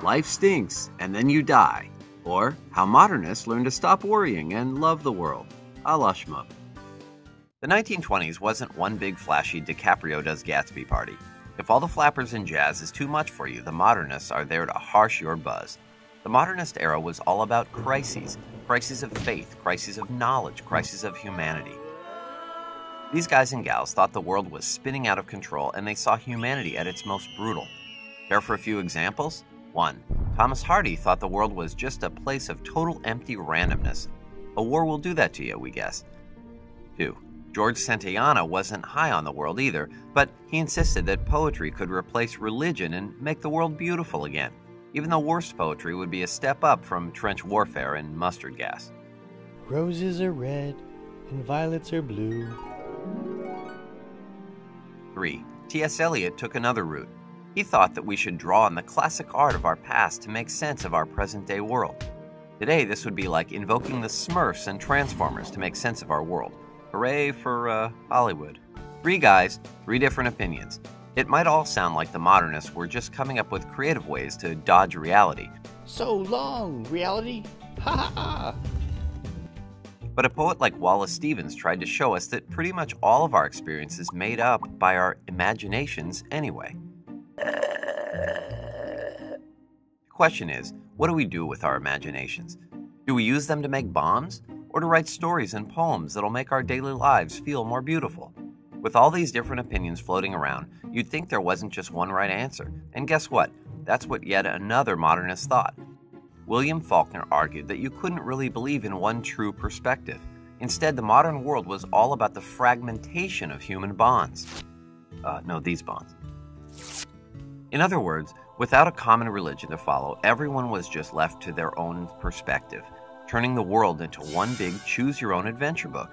Life Stinks and Then You Die, or How Modernists Learn to Stop Worrying and Love the World, a la Shmoop. The 1920s wasn't one big flashy DiCaprio does Gatsby party. If all the flappers and jazz is too much for you, the modernists are there to harsh your buzz. The modernist era was all about crises, crises of faith, crises of knowledge, crises of humanity. These guys and gals thought the world was spinning out of control, and they saw humanity at its most brutal. Care for a few examples? 1. Thomas Hardy thought the world was just a place of total empty randomness. A war will do that to you, we guess. 2. George Santayana wasn't high on the world either, but he insisted that poetry could replace religion and make the world beautiful again, even though worse poetry would be a step up from trench warfare and mustard gas. Roses are red and violets are blue. 3. T.S. Eliot took another route. He thought that we should draw on the classic art of our past to make sense of our present-day world. Today, this would be like invoking the Smurfs and Transformers to make sense of our world. Hooray for Hollywood. 3 guys, 3 different opinions. It might all sound like the modernists were just coming up with creative ways to dodge reality. So long, reality! Ha ha ha! But a poet like Wallace Stevens tried to show us that pretty much all of our experience is made up by our imaginations anyway. The question is, what do we do with our imaginations? Do we use them to make bombs? Or to write stories and poems that'll make our daily lives feel more beautiful? With all these different opinions floating around, you'd think there wasn't just one right answer. And guess what? That's what yet another modernist thought. William Faulkner argued that you couldn't really believe in one true perspective. Instead, the modern world was all about the fragmentation of human bonds. These bonds. In other words, without a common religion to follow, everyone was just left to their own perspective, turning the world into one big choose-your-own-adventure book.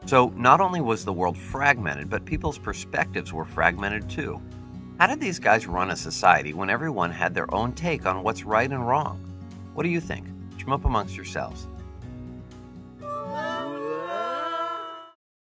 So not only was the world fragmented, but people's perspectives were fragmented too. How did these guys run a society when everyone had their own take on what's right and wrong? What do you think? Shmoop amongst yourselves.